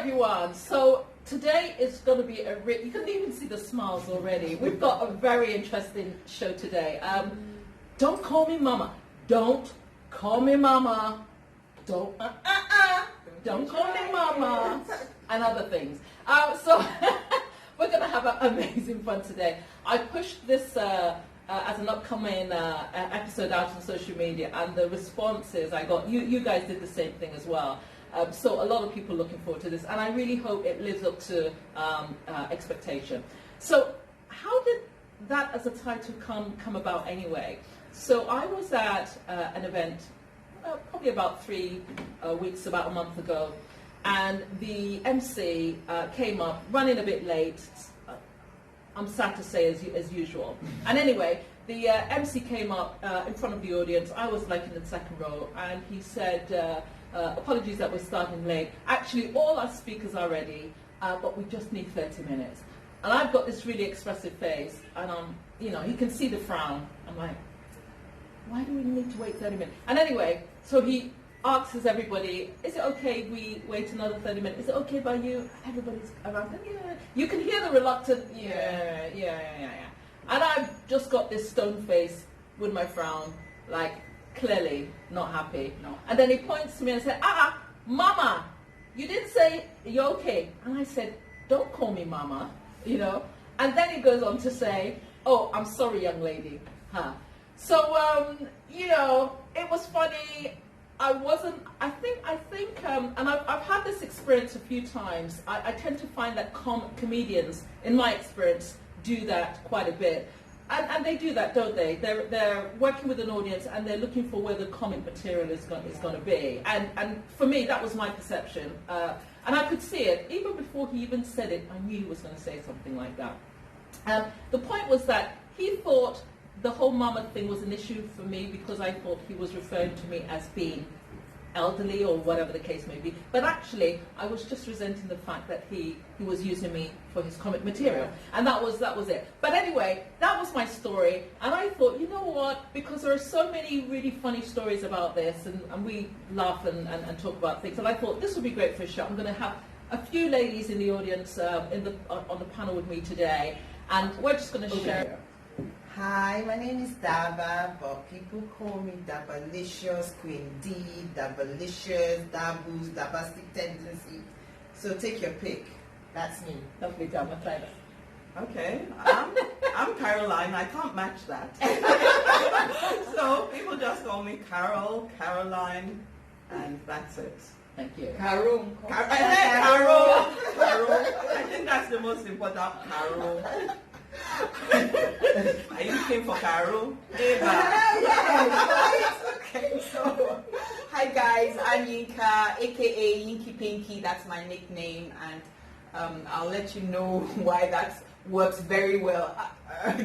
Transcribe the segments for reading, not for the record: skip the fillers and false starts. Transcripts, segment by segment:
everyone. So today is going to be you can even see the smiles already. We've got a very interesting show today. Don't call me mama. Don't call me mama. Don't call me mama. And other things. So we're going to have amazing fun today. I pushed this as an upcoming episode out on social media, and the responses I got, you guys did the same thing as well. So a lot of people looking forward to this, and I really hope it lives up to expectation. So how did that as a title come about anyway? So I was at an event probably about 3 weeks, about a month ago, and the MC came up running a bit late. I'm sad to say, as usual. And anyway, the MC came up in front of the audience. I was like in the second row, and he said, apologies that we're starting late. Actually, all our speakers are ready, but we just need 30 minutes. And I've got this really expressive face, and you can see the frown. I'm like, why do we need to wait 30 minutes? And anyway, so he asks everybody, is it okay we wait another 30 minutes? Is it okay by you? And everybody's around, yeah. You can hear the reluctant, yeah. And I've just got this stone face with my frown, like clearly not happy. No. And then he points to me and said, mama, you didn't say you're okay. And I said, don't call me mama, And then he goes on to say, oh, I'm sorry, young lady. So, it was funny. I think, and I've had this experience a few times. I tend to find that comedians, in my experience, do that quite a bit. And they do that, don't they? They're working with an audience, and they're looking for where the comic material is going to be. And for me, that was my perception. And I could see it. Even before he even said it, I knew he was going to say something like that. The point was that he thought the whole mama thing was an issue for me because I thought he was referring to me as being elderly or whatever the case may be. But actually, I was just resenting the fact that he was using me for his comic material. And that was it. But anyway, that was my story. And I thought, you know what? Because there are so many really funny stories about this, and we laugh and talk about things. And I thought this would be great for a show. I'm going to have a few ladies in the audience on the panel with me today. And we're just going to share. Hi, my name is Daba, but people call me Dabalicious, Queen D, Dabalicious, Dabus, Dabastic Tendency. So take your pick. That's me. Lovely, Daba. Try that. Okay, I'm Caroline. I can't match that. So people just call me Carol, Caroline, and that's it. Thank you. Carol. Carol. I think that's the most important. Carol. Are you looking for Carol? Yes. Okay, so hi guys, I'm Yinka, aka Yinky Pinky. That's my nickname, and I'll let you know why that works very well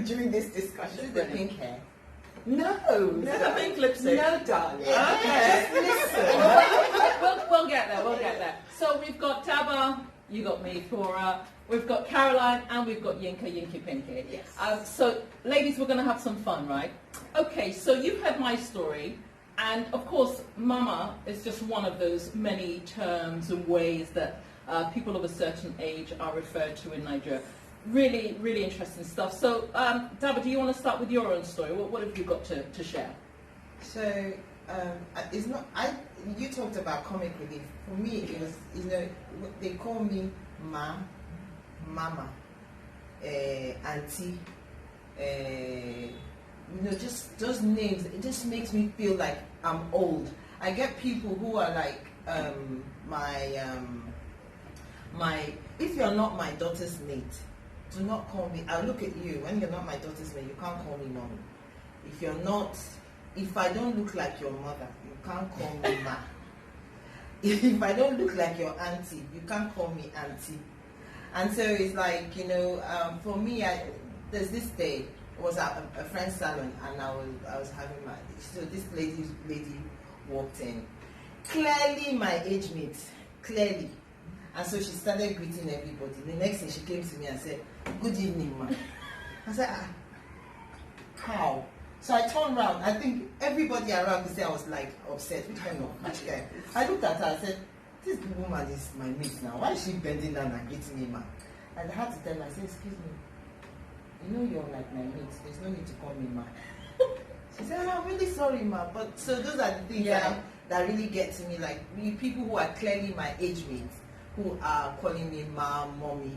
during this discussion. Is it the pink hair? No, There's a pink lipstick. No, darling. Okay. Just listen. We'll get there. So we've got Daba, you got me, FLORA. We've got Caroline, and we've got Yinky Pinky. Yes. So, ladies, we're going to have some fun, right? Okay, so you've heard my story, and of course, mama is just one of those many terms and ways that people of a certain age are referred to in Nigeria. Really, really interesting stuff. So, Daba, do you want to start with your own story? What have you got to share? So, it's not. You talked about comic relief. For me, it was. They call me Mama, Auntie, just those names. It just makes me feel like I'm old. I get people who are like my. If you're not my daughter's mate, do not call me. I'll look at you. When you're not my daughter's mate, you can't call me mommy. If I don't look like your mother, you can't call me ma. If I don't look like your auntie, you can't call me auntie. And so it's like, for me, there's this day, it was at a friend's salon, and I was having so this lady walked in, clearly my age mate, clearly. And so she started greeting everybody. The next thing she came to me and said, good evening, ma. I said, how? So I turned around. I think everybody around could say I was like upset. Which kind of match guy? I looked at her and said, this woman is my mate now. Why is she bending down and greeting me, ma? And I had to tell her, I said, excuse me, you know you're like my mate. There's no need to call me ma. She said, I'm really sorry, ma. But so those are the things that really get to me. Like people who are clearly my age mates, who are calling me ma, mommy.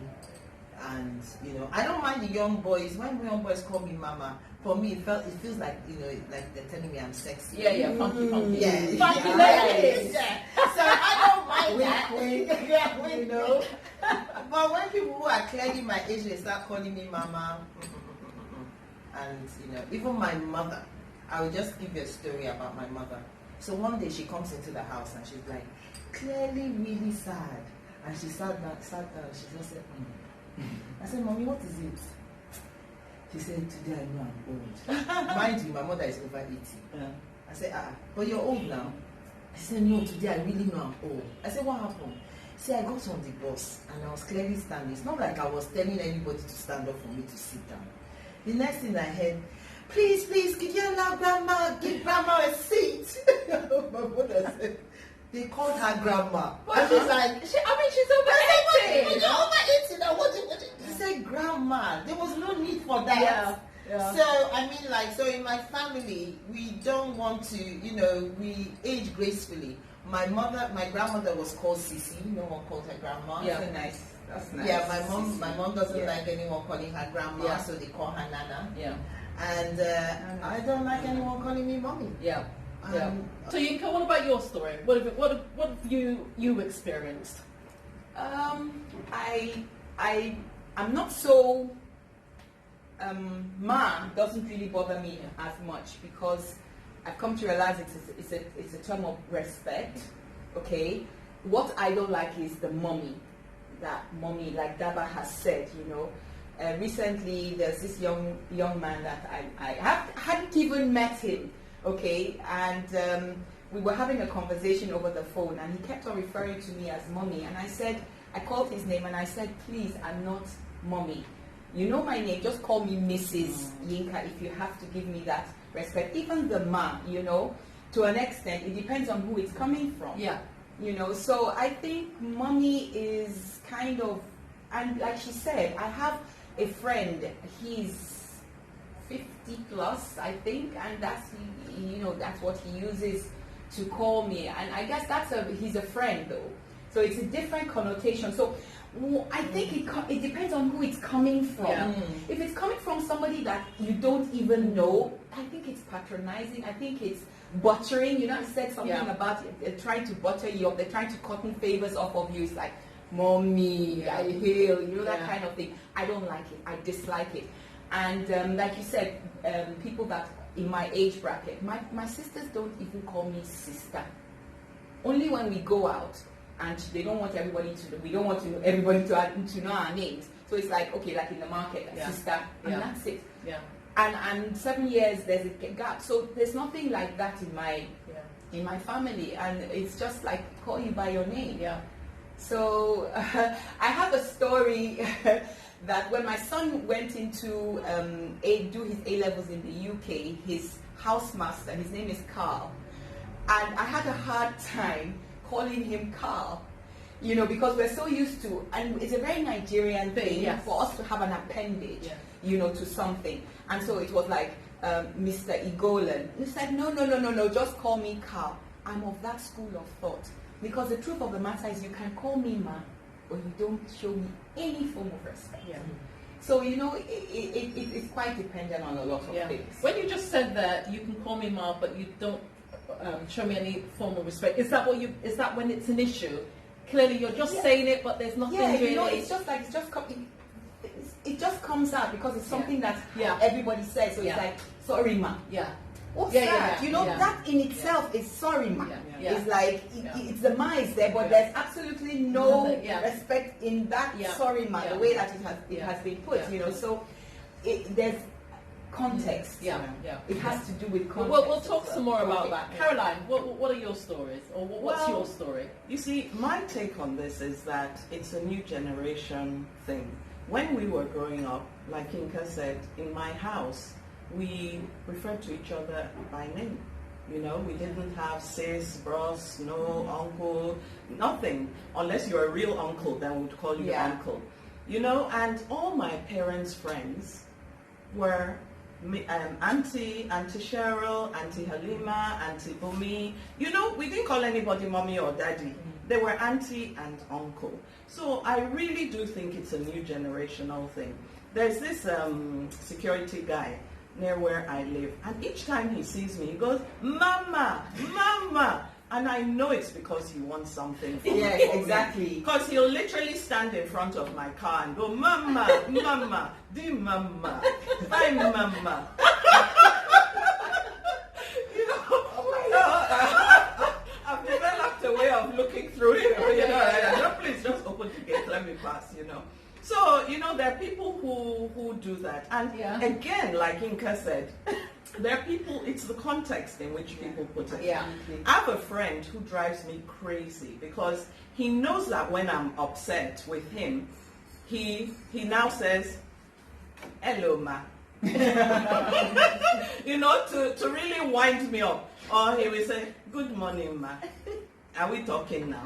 And I don't mind the young boys. When young boys call me mama, for me it feels like like they're telling me I'm sexy. Yeah, funky. Yeah, funky ladies. Yeah. So I don't mind that. But when people who are clearly my age, they start calling me mama, and even my mother. I will just give you a story about my mother. So one day she comes into the house and she's like, clearly really sad, and she sat down. She just said, I said, Mommy, what is it? She said, today I know I'm old. Mind you, my mother is over 80. I said, but you're old now. I said, no, today I really know I'm old. I said, what happened? See, I got on the bus and I was clearly standing. It's not like I was telling anybody to stand up for me to sit down. The next thing I heard, please, could you allow grandma, give grandma a seat? My mother said, they called her grandma. And she's like, she's over 80. You're over 80 now. What? She said, grandma. There was no need for that. Yeah. So, in my family, we don't want to, we age gracefully. My grandmother was called Sisi. No one called her grandma. Yeah, nice. That's nice. Yeah, my mom doesn't like anyone calling her grandma, so they call her Nana. Yeah. And I don't like anyone calling me mommy. Yeah. So Yinka, what about your story? What have you experienced? I'm not so ma doesn't really bother me as much, because I've come to realize it's a term of respect. Okay, what I don't like is the mommy, like Daba has said. Recently there's this young man that I hadn't even met him. Okay, and we were having a conversation over the phone, and he kept on referring to me as mommy, and I called his name and I said, please, I'm not mommy. You know my name, just call me Mrs. Yinka if you have to give me that respect. Even the ma, to an extent, it depends on who it's coming from. Yeah. So I think mommy is kind of, and like she said, I have a friend, he's 50 plus, I think, and that's what he uses to call me, and I guess he's a friend though, so it's a different connotation. So I think it depends on who it's coming from. Yeah. If it's coming from somebody that you don't even know, I think it's patronizing. I think it's buttering. I said something about they're trying to butter you up, they're trying to cotton favors off of you. It's like, mommy, I hail, that kind of thing. I don't like it. I dislike it. And like you said, people that in my age bracket, my sisters don't even call me sister. Only when we go out, and they don't want everybody to know our names. So it's like, okay, like in the market, sister, and that's it. Yeah. And 7 years there's a gap. So there's nothing like that in my family, and it's just like call you by your name. Yeah. So I have a story that when my son went into do his A-levels in the UK, his housemaster, his name is Carl, and I had a hard time calling him Carl, because we're so used to, and it's a very Nigerian thing for us to have an appendage, to something, and so it was like Mr. Igolan. He said, no, just call me Carl. I'm of that school of thought. Because the truth of the matter is, you can call me ma, but you don't show me any form of respect. Yeah. So, it's quite dependent on a lot of things. When you just said that you can call me ma, but you don't show me any form of respect, is that when it's an issue? Clearly, you're just saying it, but there's nothing really. It's just like it just comes out because it's something that everybody says. So it's like, sorry ma. Yeah. What's that? That in itself is sorry ma. It's like it's the ma is there, but there's absolutely no respect in that sorry ma, the way that it has been put. So there's context. It has to do with context. We'll talk some more about that. Caroline, what are your stories, or what's your story? You see, my take on this is that it's a new generation thing. When we were growing up, like Yinka said, in my house, we referred to each other by name. You know, we didn't have sis, bros, no uncle, nothing. Unless you're a real uncle, then we'd call you uncle. You know, and all my parents' friends were Auntie Cheryl, Auntie Halima, Auntie Bumi. You know, we didn't call anybody mommy or daddy. They were auntie and uncle. So I really do think it's a new generational thing. There's this security guy near where I live, and each time he sees me, he goes, "Mama, Mama," and I know it's because he wants something from me. Yes, exactly. Because he'll literally stand in front of my car and go, "Mama, Mama, di Mama, bye Mama." You know, I've developed a way of looking through it. You know, please just open the gate, let me pass. You know. So, you know, there are people who do that. And again, like Inka said, there are people, it's the context in which people put it. Yeah. I have a friend who drives me crazy because he knows that when I'm upset with him, he now says, "Hello, ma." You know, to really wind me up. Or he will say, "Good morning, ma. Are we talking now?"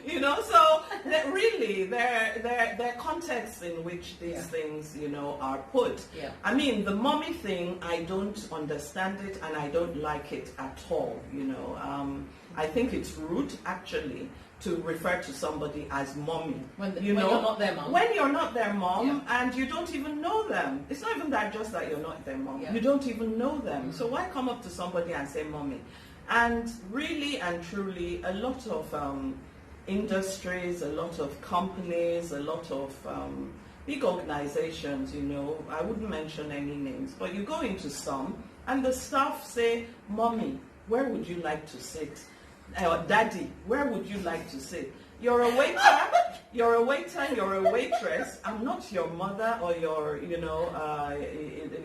You know, so really, there are contexts in which these things, you know, are put. Yeah. I mean, the mommy thing, I don't understand it and I don't like it at all. You know, I think it's rude actually to refer to somebody as mommy. When you're not their mom. When you're not their mom and you don't even know them. It's not even that just that you're not their mom. Yeah. You don't even know them. So why come up to somebody and say mommy? And really and truly, a lot of industries, a lot of companies, a lot of big organizations, you know, I wouldn't mention any names, but you go into some and the staff say, "Mommy, where would you like to sit?" Or "Daddy, where would you like to sit?" You're a waiter, you're a waitress. I'm not your mother or your, you know,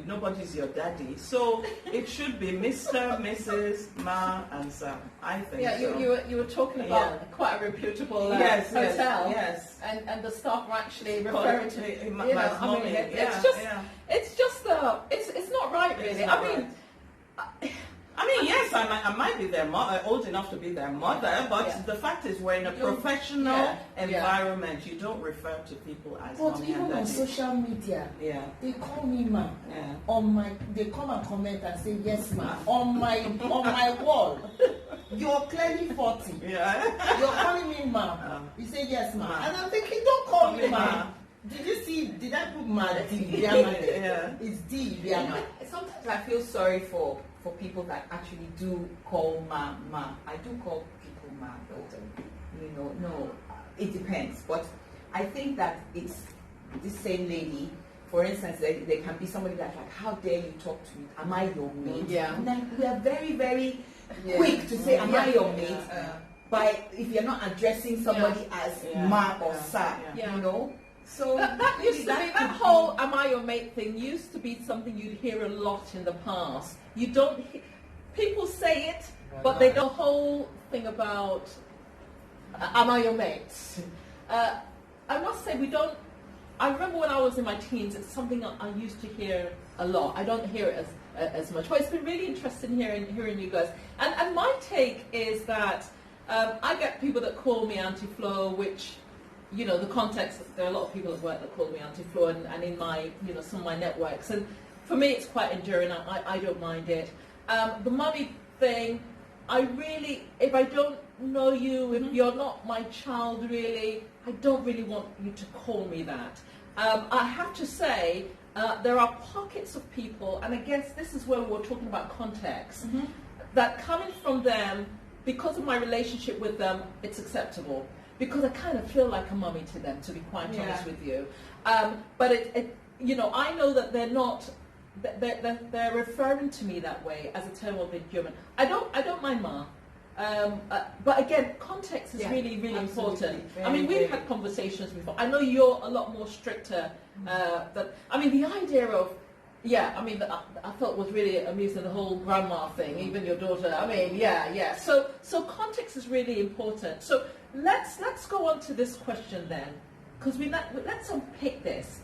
nobody's your daddy. So it should be Mr., Mrs., Ma, and Sam. I think. Yeah, so. you were talking about quite a reputable hotel. Yes. And the staff were actually referring to it. My You know, I mommy. mean, it's not right, really. I mean, yes, I might be their old enough to be their mother, but the fact is we're in a professional environment. You don't refer to people as but mommy even and daddy. on social media, they call me ma. Yeah. They come and comment and say yes ma on my wall. You're clearly 40. Yeah. You're calling me ma. You say yes ma. And I'm thinking, don't call me ma. Did I put ma? It's D. Sometimes I feel sorry for people that actually do call ma. I do call people ma, but you know, no, it depends. But I think that it's this same lady. For instance, there can be somebody that's like, "How dare you talk to me? Am I your mate?" Yeah. And then we are very, very quick to say, "Am I your mate?" But if you're not addressing somebody as ma or sa, you know. So that used to be, that whole "am I your mate" thing used to be something you'd hear a lot in the past. You don't, people say it, but they don't. The whole thing about "am I your mate?" I must say we don't. I remember when I was in my teens, it's something I used to hear a lot. I don't hear it as much, but it's been really interesting hearing you guys. And my take is that I get people that call me Auntie Flo, which, you know, the context, there are a lot of people at work that call me Auntie Flo, and in my, you know, some of my networks. And for me, it's quite enduring. I don't mind it. The mummy thing, I really, if I don't know you, if you're not my child really, I don't really want you to call me that. I have to say, there are pockets of people, and I guess this is where we're talking about context, that coming from them, because of my relationship with them, it's acceptable. Because I kind of feel like a mummy to them, to be quite honest with you. But it, you know, I know that they're not, they're referring to me that way as a term of endearment. I don't mind ma. But again, context is really, really important. I mean, we've had conversations before. I know you're a lot more stricter. I mean, the idea of, I mean, I thought was really amusing, the whole grandma thing, even your daughter. I mean, So context is really important. So let's go on to this question then, because let's unpick this.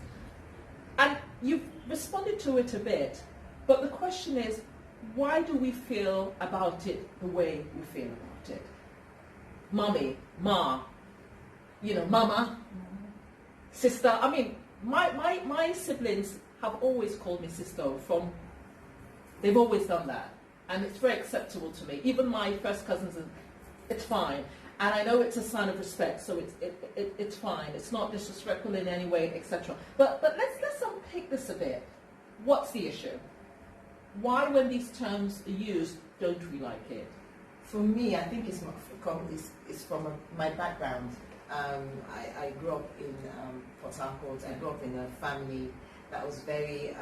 And you've responded to it a bit, but the question is, why do we feel about it the way we feel about it? Mommy, ma, mama, sister. I mean, my siblings have always called me sister they've always done that. And it's very acceptable to me. Even my first cousins, it's fine. And I know it's a sign of respect, so it's fine. It's not disrespectful in any way, etc. But let's unpick this a bit. What's the issue? Why, when these terms are used, don't we like it? For me, I think it's from my background. I grew up in Port Harcourt. I grew up in a family that was very,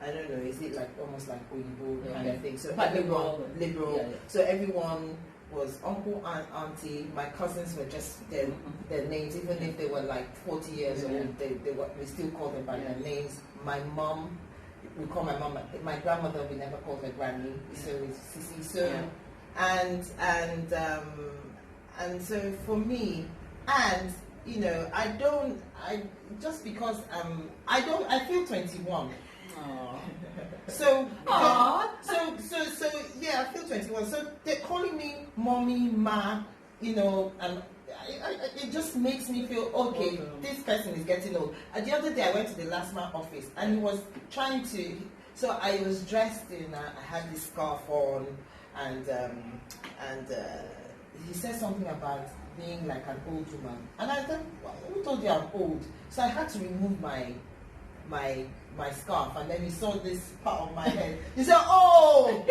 I don't know, is it like almost like Oyibo kind of thing? So everyone, liberal. Yeah. So everyone was uncle and auntie. My cousins were just their names, even if they were like 40 years old, we still call them by their names. My mom, we call my mom, my grandmother, we never called her granny, so it's Sisi. So, and so for me, and I feel 21. So yeah, I feel 21. So they're calling me mommy, ma, and it just makes me feel okay. This person is getting old. The other day I went to the last man office and he was trying to. So I was dressed in. I had this scarf on, and he said something about being like an old woman, and I thought, who told you I'm old? So I had to remove my scarf, and then he saw this part of my head. He said, "Oh!"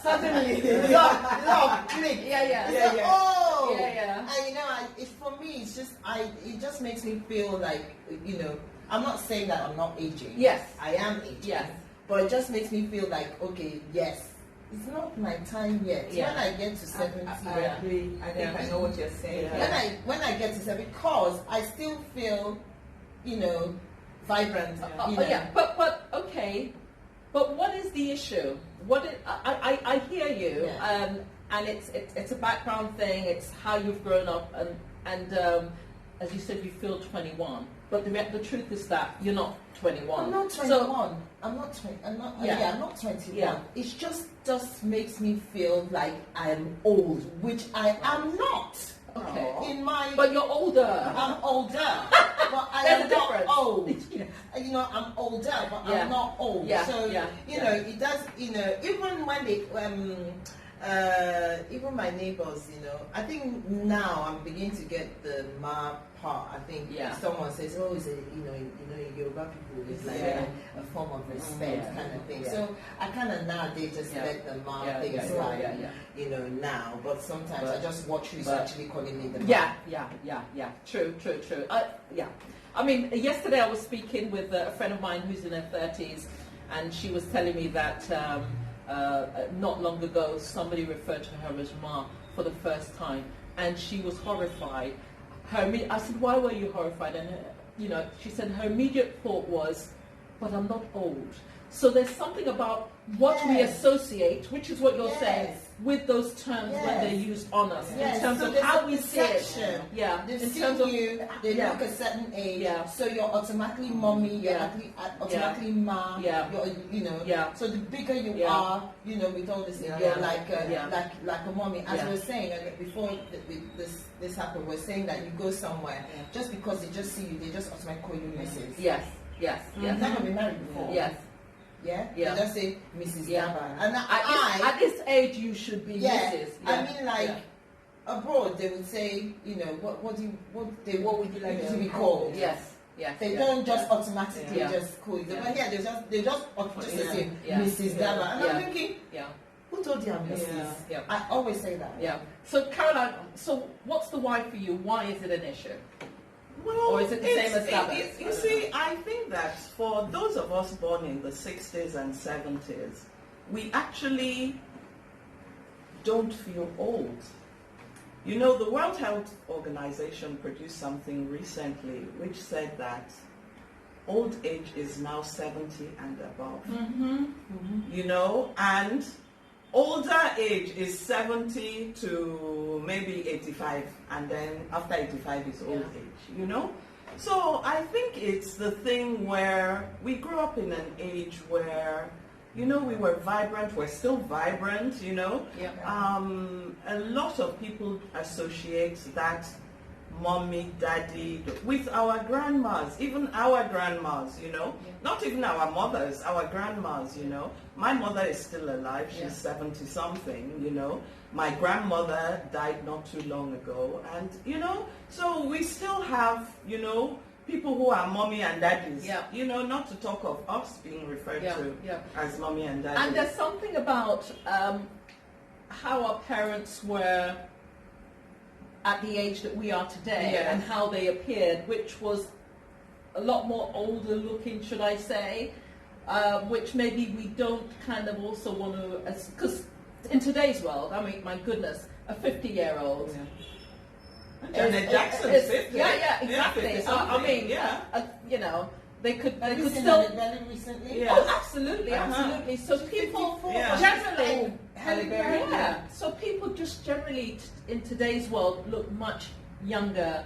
Suddenly, love, click. Yeah. He said, "Oh!" Yeah. And for me, it's just it just makes me feel like I'm not saying that I'm not aging. Yes, I am aging. Yes, but it just makes me feel like yes. It's not my time yet. Yeah. When I get to 70, I agree. I think I know what you're saying. Yeah. When I get to 70, because I still feel, vibrant. Yeah, but okay. But what is the issue? I hear you, and it's a background thing. It's how you've grown up, and as you said, you feel 21. But the truth is that you're not 21. I'm not 21. So, I'm not 20. I'm not 21. Yeah. It just makes me feel like I'm old, which I am not. Okay. But you're older. I'm older, but I am not old. I'm older, but I'm not old. Yeah. So it does. Even when even my neighbors, I think now I'm beginning to get the ma part. I think if someone says, "Oh, it's Yoruba people," it's like a form of respect kind of thing. Yeah. So I kind of nowadays just let the ma thing slide, now. But sometimes I just watch who's actually calling me the ma. Yeah. True. I mean, yesterday I was speaking with a friend of mine who's in her 30s, and she was telling me that not long ago somebody referred to her as ma for the first time, and she was horrified. I said, "Why were you horrified?" And she said her immediate thought was, "But I'm not old." So there's something about what we associate, which is what you're saying, with those terms when they're used on us, in terms of how we see it. Yeah, they in see terms of you, they look a certain age, so you're automatically mommy, you're automatically ma, so the bigger you are, with all this, you're like a mommy. As we were saying before this happened, we're saying that you go somewhere, just because they just see you, they just automatically call you Mrs. Yes. You've never been married before. Yes. Yeah. They just say Mrs. Daba. And at this age, you should be Mrs. I mean, abroad, they would say, what would you like to be called? Yes. They don't just automatically just call you. But here, they just say Mrs. Daba. And I'm thinking, who told you I'm Mrs.? Yeah. I always say that. Yeah. So, Caroline, what's the why for you? Why is it an issue? Well, or is it the same as others? You see, I think that for those of us born in the 60s and 70s, we actually don't feel old. The World Health Organization produced something recently which said that old age is now 70 and above. And older age is 70 to maybe 85, and then after 85 is old age, So I think it's the thing where we grew up in an age where you know, we were vibrant, we're still vibrant, you know. Yeah. A lot of people associate that mommy, daddy with our grandmas, even our grandmas, you know. Yeah. Not even our mothers, our grandmas, you know. My mother is still alive, she's 70 something, you know. My grandmother died not too long ago, and you know, so we still have, you know, people who are mommy and daddies, you know, not to talk of us being referred to as mommy and daddy. And there's something about how our parents were at the age that we are today and how they appeared, which was a lot more older looking, should I say, which maybe we don't kind of also want to, because in today's world, I mean, my goodness, a 50-year-old. Janet Jackson's 50. Yeah, exactly. So, I mean, you know, they could still. Halle Berry recently? Yes. Oh, absolutely, absolutely. So people generally, Halle Berry. So people just generally in today's world look much younger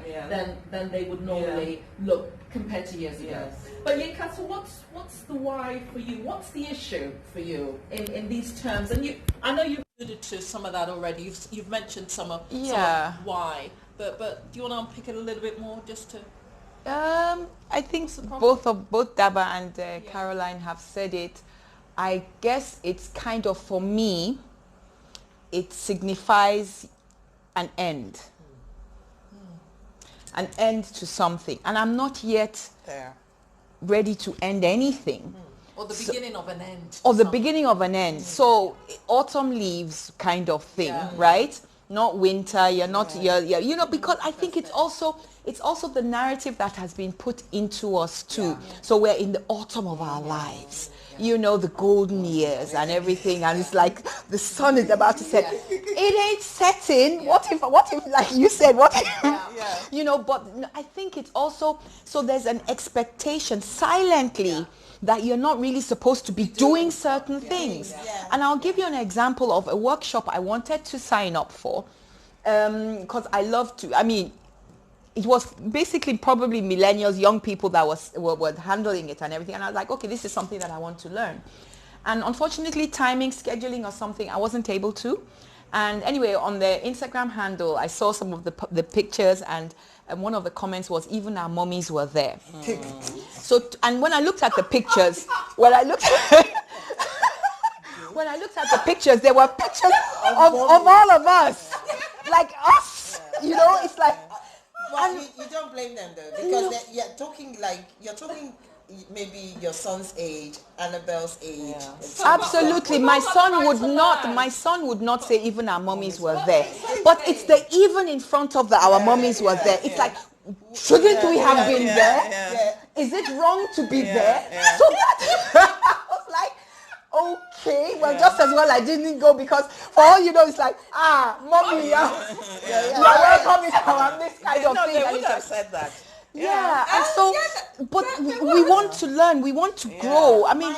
than they would normally look compared to years ago. Yes. But Yinka, so what's the why for you? What's the issue for you in these terms? And I know you've alluded to some of that already. You've mentioned some of why. But do you want to unpick it a little bit more, just to? I think both Daba and Caroline have said it. I guess it's kind of, for me, it signifies an end. An end to something. And I'm not yet ready to end anything. Or the beginning of an end. Or the beginning of an end. So autumn leaves kind of thing, right? Not winter, you're not, you know, because I think it's also the narrative that has been put into us too. So we're in the autumn of our lives, you know, the golden years and everything, and it's like the sun is about to set. It ain't setting. What if, like you said, what if, you know, but I think it's also, so there's an expectation silently that you're not really supposed to be doing certain things. And I'll give you an example of a workshop I wanted to sign up for, because I love to, I mean, it was basically probably millennials, young people that were handling it and everything. And I was like, okay, this is something that I want to learn. And unfortunately, timing, scheduling or something, I wasn't able to. And anyway, on the Instagram handle, I saw some of the pictures, and one of the comments was, even our mummies were there. So, and when I looked at the pictures, when I looked at the pictures, there were pictures of all of us, like us. You know, it's like. But you don't blame them though, because you're talking maybe your son's age, Annabelle's age. Absolutely, my son would not say even our mummies were there, but it's the even in front of our mummies were there. It's like, shouldn't we have been there? Is it wrong to be there? So that I was like, okay, well, just as well I didn't go, because for all you know, it's like, mommy, you're welcome if I this kind of thing. They would have said that. And so, but we want to learn, we want to grow. I mean,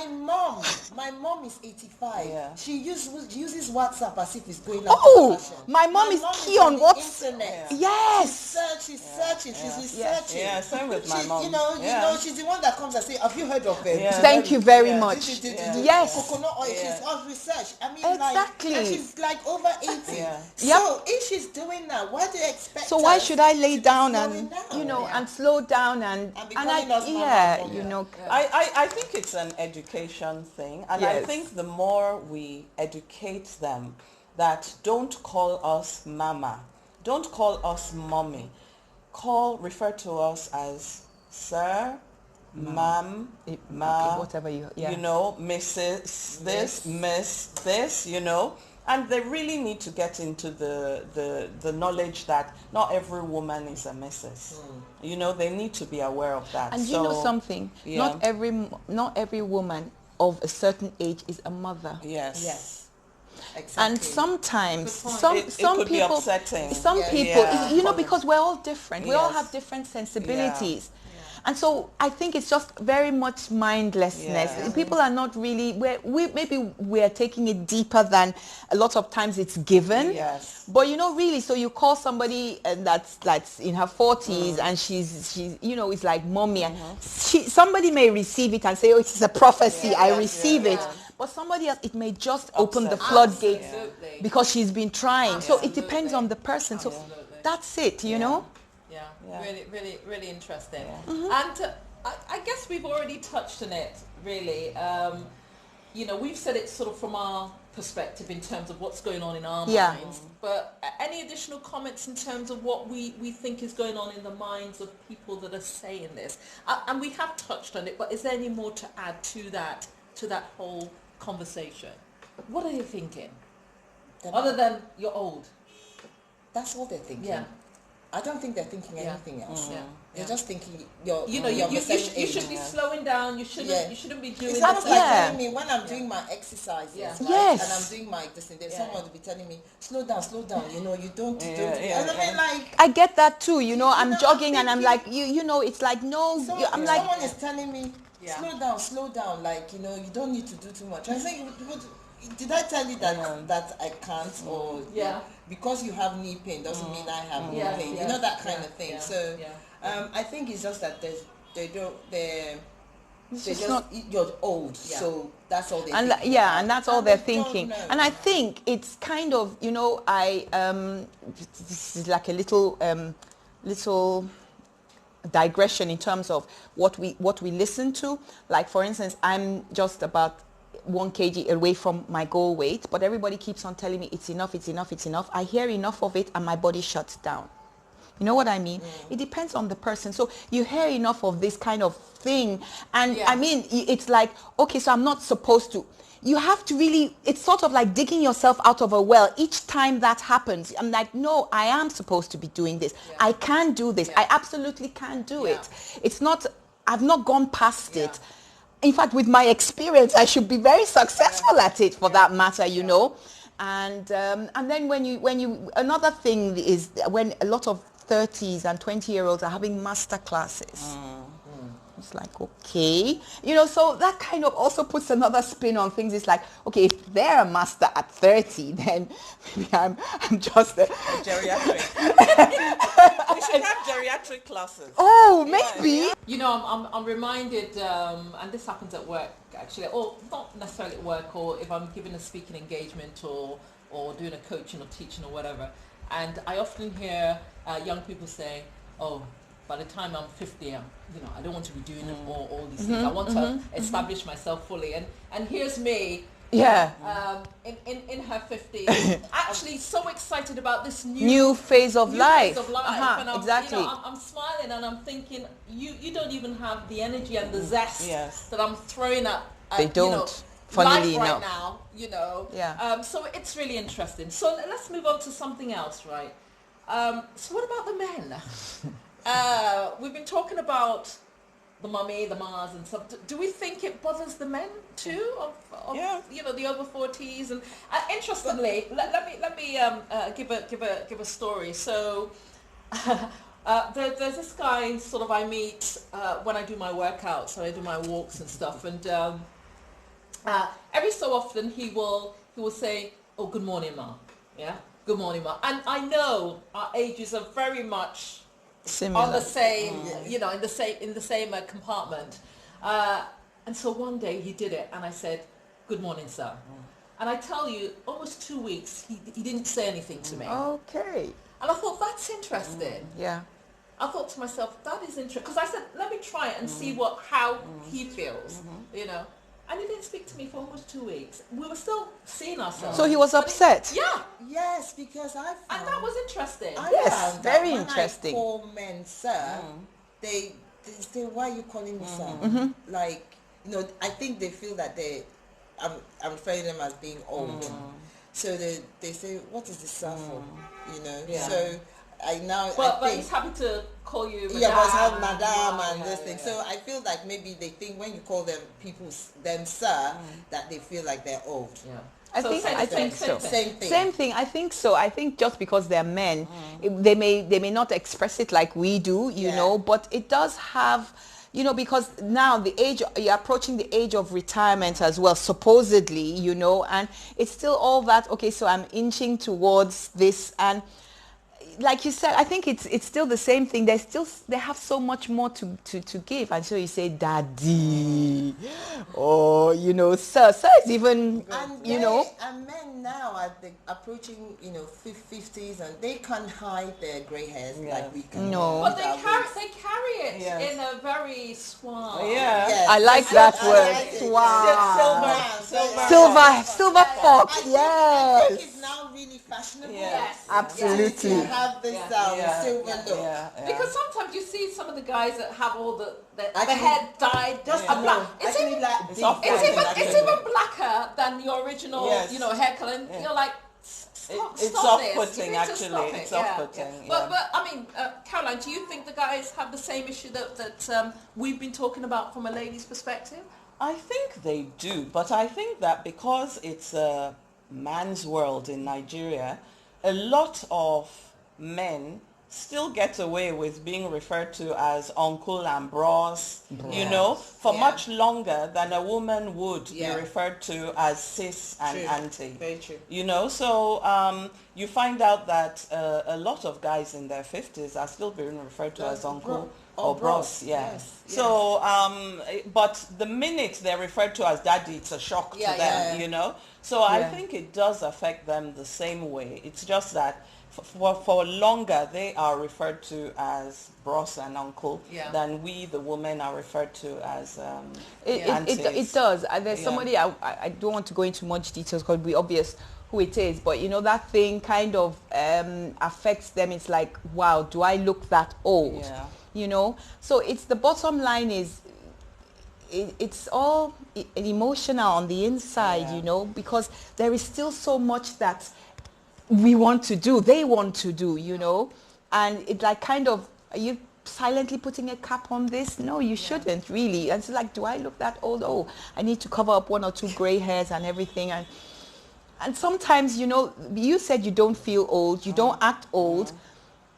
my mom is 85. She uses WhatsApp as if it's going my mom is key on internet. Yes. She's searching. She's researching. Yeah, same with my mom. You know, she's the one that comes and say, "Have you heard of it?" Thank you very much. Yes. Coconut oil. She's on research. I mean, exactly. And she's like over 80. So if she's doing that, why do you expect? So why should I lay down and and slow down and I think it's an education thing, and I think the more we educate them that don't call us mama, don't call us mommy, refer to us as sir, ma'am, ma, whatever you know, Mrs. this, Miss this, you know. And they really need to get into the knowledge that not every woman is a missus. You know, they need to be aware of that. And you know something? Not every woman of a certain age is a mother. Yes. Exactly. And sometimes some people be upsetting. Some people, you know, because we're all different. We all have different sensibilities. And so I think it's just very much mindlessness. People are not really, we're taking it deeper than a lot of times it's given. But you know, really, so you call somebody that's in her 40s and she's you know, it's like mommy. And somebody may receive it and say, oh, it's a prophecy, I receive it. but somebody else, it may just open the Upset. floodgates Absolutely. because she's been trying. So it Absolutely. depends on the person. So Absolutely. that's it, you know. Yeah, Yeah. really, really, really interesting. Yeah. And I guess we've already touched on it, really. You know, we've said it sort of from our perspective in terms of what's going on in our Yeah. minds. But any additional comments in terms of what we think is going on in the minds of people that are saying this? And we have touched on it, but is there any more to add to that whole conversation? What are you thinking? Other than you're old. That's all they're thinking. Yeah. I don't think they're thinking Yeah. anything else. Yeah. They're Yeah. just thinking you're You know, you're you the same should be age. slowing down. You shouldn't. Yeah. You shouldn't be doing It's this. almost like Yeah. telling me when I'm doing my exercises, Yeah. right, Yes. and I'm doing my this thing, there's Yeah. someone will be telling me, slow down, you know, you don't, Yeah, don't. yeah, And I mean, like, I get that too, you know. I'm know, jogging I'm and I'm like, you know, it's like, no, I'm like, someone is telling me, Yeah. slow down, like, you know, you don't need to do too much. I think, did I tell you that I can't, or Yeah. because you have knee pain doesn't mean I have knee Yes, pain, yes, you know, that kind yeah, of thing. yeah, So yeah. I think it's just that they're just just not- you're old, Yeah. so that's all they and think. and that's all And they're they don't thinking. know. And I think it's kind of, you know, this is like a little digression in terms of what we listen to. Like, for instance, I'm just about 1 kg away from my goal weight, but everybody keeps on telling me it's enough. I hear enough of it and my body shuts down. You know what I mean? It depends on the person. So you hear enough of this kind of thing, and Yeah. I mean, it's like, okay, so I'm not supposed to. You have to really, it's sort of like digging yourself out of a well. Each time that happens, I'm like, no, I am supposed to be doing this. Yeah. I can do this. Yeah. I absolutely can do Yeah. it. It's not, I've not gone past Yeah. it. In fact, with my experience, I should be very successful at it, for that matter, you know. And then when you another thing is when a lot of 30s and 20-year-olds are having master classes. It's like, okay, you know, so that kind of also puts another spin on things. It's like, okay, if they're a master at 30, then maybe I'm just a Geriatric. We should have geriatric classes. oh, maybe. You know, I'm reminded, and this happens at work actually, or not necessarily at work, or if I'm giving a speaking engagement or doing a coaching or teaching or whatever, and I often hear young people say, "Oh, by the time I'm 50, I don't want to be doing all these things. I want to establish myself fully." And here's me. Yeah. In her 50s, actually so excited about this New phase of life. phase of life. And I'm, exactly. You know, I'm smiling and I'm thinking, you don't even have the energy and the zest Yes. that I'm throwing at They you don't, know, funnily life enough. right now, you know. Yeah. So it's really interesting. So let's move on to something else, right? So what about the men? We've been talking about the mummy, the Mars and stuff. Do we think it bothers the men too? Of Yeah. you know, the over 40s? And interestingly, let me give a story. So there's this guy sort of I meet when I do my workouts and I do my walks and stuff, and every so often he will say, "Oh, good morning, Ma." Yeah, good morning, Ma. And I know our ages are very much Similar. on the same, you know, in the same compartment. And so one day he did it, and I said, "Good morning, sir." And I tell you, almost 2 weeks he didn't say anything to me. Okay. And I thought, that's interesting. Yeah. I thought to myself, that is interesting, because I said, let me try it and see how he feels, you know. And he didn't speak to me for almost 2 weeks. We were still seeing ourselves. So he was upset. Yeah, Yes, because I found, and that was interesting. I Yes, found that very when interesting. I call men sir, they say, "Why are you calling me sir?" Like, you know, I think they feel that I'm referring them as being old. So they say, "What is this sir for?" You know. Yeah. So I But think. he's happy to call you madame. Yeah, but it's have madam and Yeah, this yeah, thing. yeah. So I feel like maybe they think when you call them sir, that they feel like they're old. Yeah. I think so. Same thing. Same thing. I think so. I think just because they're men, they may not express it like we do, you Yeah. know, but it does have, you know, because now you're approaching the age of retirement as well, supposedly, you know, and it's still all that, okay, so I'm inching towards this, and like you said, I think it's still the same thing. They have so much more to give, and so you say daddy, or sir is even And and men now are approaching 50s, and they can't hide their gray hairs like we can. No. But they carry it in a very suave. Yeah. Yes. I like that word. Silver fox. I Yes. think it's now really fashionable. Yes. Absolutely. To have this silver look. Because sometimes you see some of the guys that have all the Actually, head dyed just a black. It's even blacker than the original, hair color. And you're like, it's stop this. off-putting, You need to actually. stop it. It's off-putting. But I mean, Caroline, do you think the guys have the same issue that we've been talking about from a lady's perspective? I think they do, but I think that because it's a man's world in Nigeria, a lot of men still get away with being referred to as uncle and bros, for much longer than a woman would be referred to as sis and auntie. Very true. So you find out that a lot of guys in their 50s are still being referred to as uncle or bros. Yes. So, but the minute they're referred to as daddy, it's a shock to them, So I think it does affect them the same way. It's just that for longer they are referred to as bros and uncle than we, the women, are referred to as aunties. It does. There's somebody, I don't want to go into much details because it'll be obvious who it is, but that thing kind of affects them. It's like, wow, do I look that old? So it's the bottom line is it's all emotional on the inside, because there is still so much that we want to do, they want to do, and it's like kind of, are you silently putting a cap on this? No, you shouldn't really. And it's like, do I look that old? Oh, I need to cover up 1 or 2 gray hairs and everything. And sometimes, you said you don't feel old, you don't act old.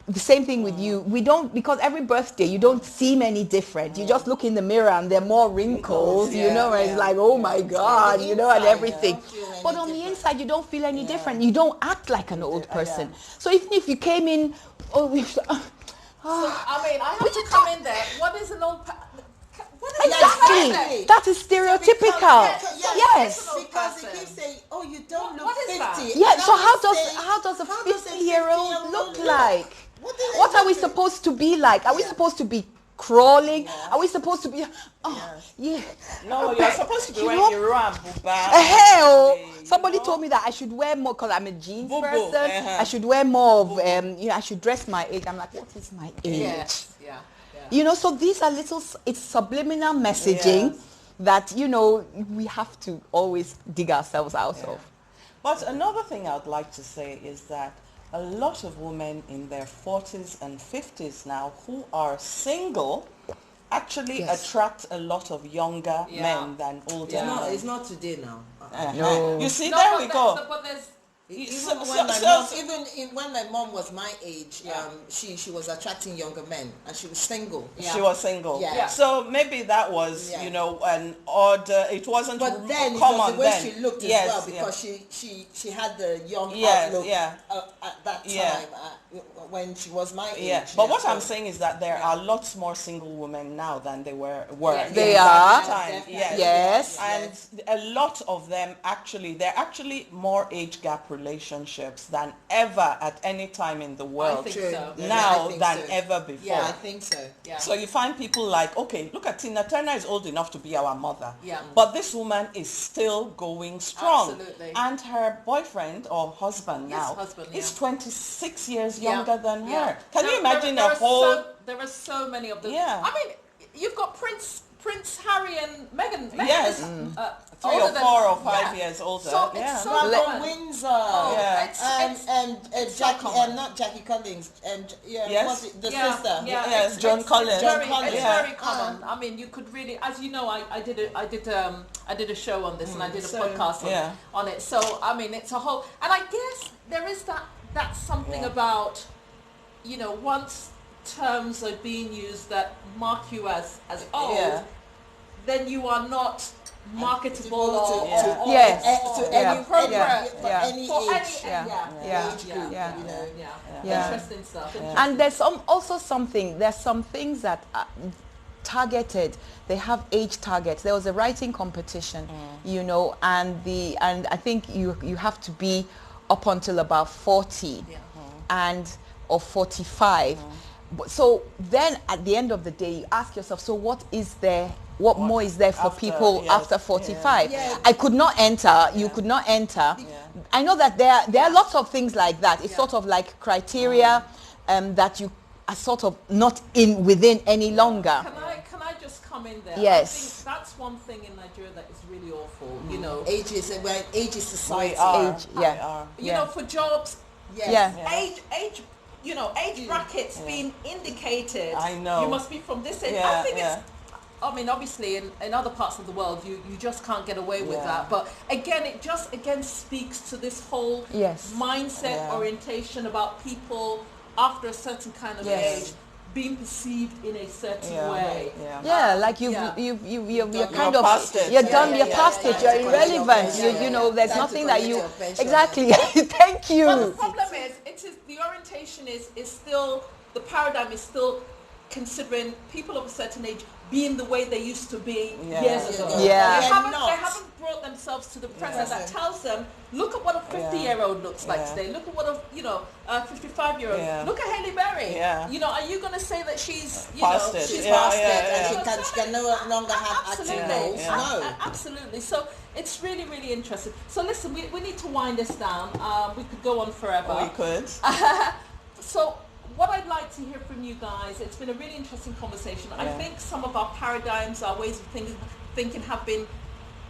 The same thing with you. We don't, because every birthday you don't seem any different. You just look in the mirror and there are more wrinkles, and it's like, oh my God, and everything. But on the inside you don't feel any different. You don't act like an old person. So even if you came in, so I have to come in there. What is an old Exactly. That is stereotypical. Yes. Because they keep saying, oh, you don't look 50. Yeah, so how does a 50-year-old look like? What are we supposed to be like? Are we supposed to be crawling? Are we supposed to be No, you're supposed to be wearing your buba. Somebody told me that I should wear more because I'm a jeans person. I should wear more of I should dress my age. I'm like, what is my age? So these are it's subliminal messaging that, we have to always dig ourselves out of. But another thing I'd like to say is that a lot of women in their 40s and 50s now who are single actually attract a lot of younger men than older men. It's not today now. No. You see, there we go. But there's Even when my mom was my age, she was attracting younger men, and she was single. She was single. Yeah. So maybe that was, an odd. It wasn't But then common it was the way then. she looked as well, because she had the young outlook at that time when she was my age. But what I'm saying is that there are lots more single women now than they were. They at are. that time. Yes. And a lot of them they're actually more age gap relationships than ever at any time in the world now than ever before. Yeah, I think so. Yeah. So you find people like, okay, look at Tina Turner is old enough to be our mother. Yeah. But this woman is still going strong. Absolutely. And her boyfriend or husband now is 26 years younger than her. Can you imagine there are so many of them. Yeah. I mean, you've got Prince Harry and Meghan. Yes. 3 or 4 or 5 years older. So it's so from Windsor. And Jackie, not Jackie Collins, and the sister. Yes, John Collins. It's very common. I mean, you could really, as you know, I did a show on this and I did a podcast on it. So I mean, it's a whole, and I guess there is that something about, once terms are being used that mark you as old, then you are not marketable To Yes. any appropriate for any for age. Yeah. Age group, Yeah. you know. Yeah. Interesting stuff. And there's there's some things that are targeted. They have age targets. There was a writing competition, you know, and I think you have to be up until about 40 or 45. So then at the end of the day, you ask yourself, so what more is there for people after 45? Yeah. I could not enter, you could not enter. I know that there are lots of things like that. It's sort of like criteria that you are sort of not within any longer. Can I just come in there? Yes. I think that's one thing in Nigeria that is really awful. You know, Age is society. you know, for jobs, age. You know, age brackets being indicated. I know. You must be from this age. Yeah, I think it's. I mean, obviously, in other parts of the world, you just can't get away with that. But again, it just speaks to this whole mindset orientation about people after a certain kind of age being perceived in a certain way. Like you're kind of past it. you're done. You're past it. You're irrelevant. You know, there's nothing that you exactly. Thank you. But the problem is, the orientation is still, the paradigm is still considering people of a certain age being the way they used to be years ago. They haven't brought themselves to the present that tells them, look at what a 50-year-old looks like today. Look at what a 55-year-old. Look at Halle Berry. You know, are you going to say that she's past it? She's past it. And she can no longer have acting roles. No. Absolutely. So it's really, really interesting. So listen, we need to wind this down. We could go on forever. We could. So what I'd like to hear from you guys, it's been a really interesting conversation. I think some of our paradigms, our ways of thinking have been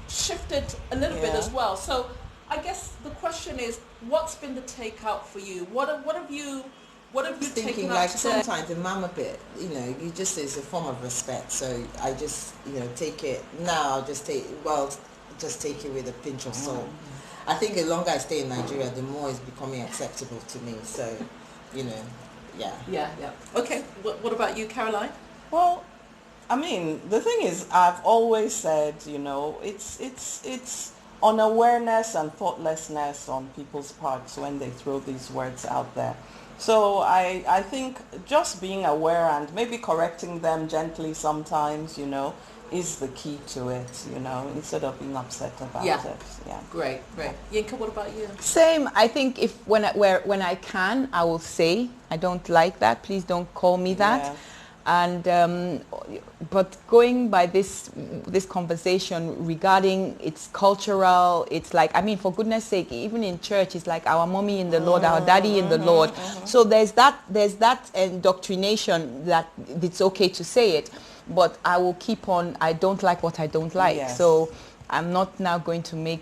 shifted a little bit as well. So I guess the question is, what's been the takeout for you? What have you taken out like today? sometimes the mama bit, you know, you just, it's a form of respect. So I just, you know, take it now. Just take it with a pinch of salt. I think the longer I stay in Nigeria, the more it's becoming acceptable to me. So, you know. Yeah. Okay. What about you, Caroline? Well, I mean, the thing is, I've always said, you know, it's unawareness and thoughtlessness on people's parts when they throw these words out there. So I think just being aware and maybe correcting them gently sometimes, you know, is the key to it, you know, instead of being upset about it. Yeah. Great. Yinka, what about you? Same. I think when I can, I will say, I don't like that. Please don't call me that. Yeah. And but going by this conversation regarding it's cultural, it's like, I mean, for goodness sake, even in church, it's like our mommy in the Lord, our daddy in the Lord. So there's that indoctrination that it's okay to say it. But I will keep on, I don't like what I don't like. Yes. So I'm not now going to make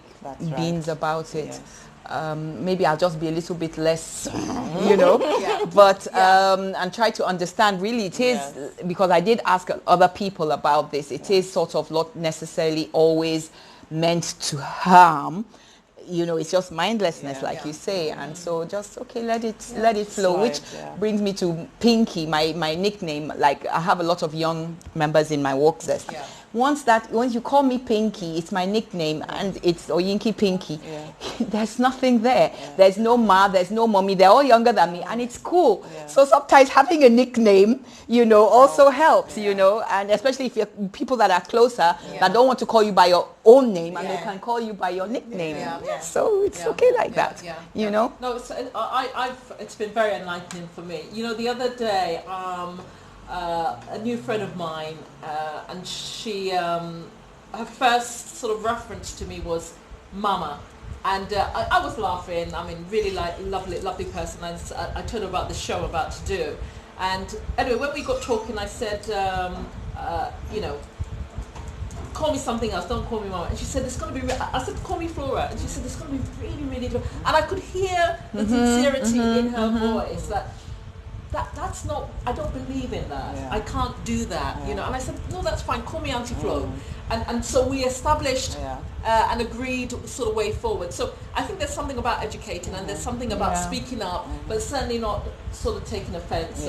beans about it. Yes. Maybe I'll just be a little bit less, you know, but and try to understand really it is, because I did ask other people about this, it is sort of not necessarily always meant to harm. You know, it's just mindlessness, like you say, and so just let it flow. Which brings me to Pinky, my nickname. Like, I have a lot of young members in my work desk. Once you call me Pinky, it's my nickname, and it's Oyinki Pinky. There's nothing there. There's no ma, there's no mommy. They're all younger than me, and it's cool. So sometimes having a nickname, you know, also helps. You know, and especially if you're people that are closer that don't want to call you by your own name, and they can call you by your nickname. So it's okay like that. You know. No, it's been very enlightening for me. You know, the other day, a new friend of mine, and she, her first sort of reference to me was "mama," and I was laughing. I mean, really lovely person. And I told her about the show I'm about to do, and anyway, when we got talking, I said, you know, call me something else, don't call me mama. And she said, it's going to be, I said, call me Flora. And she said, it's going to be really, really, and I could hear the sincerity in her voice, that's not, I don't believe in that. I can't do that, you know. And I said, no, that's fine, call me Auntie Flo. And so we established an agreed sort of way forward. So I think there's something about educating, and there's something about speaking up, but certainly not sort of taking offense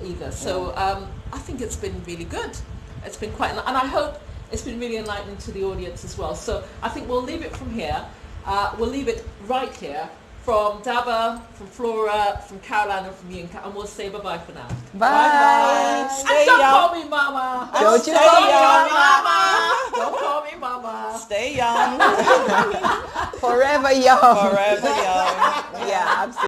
either. So I think it's been really good. It's been quite, and I hope It's been really enlightening to the audience as well. So I think we'll leave it from here. We'll leave it right here from Daba, from Flora, from Caroline, and from Yinka, and we'll say bye-bye for now. Bye. Stay And don't young. call me mama. Don't you Don't stay call young. me mama. Don't call me mama. Stay young. Forever young. Forever young. Yeah, absolutely.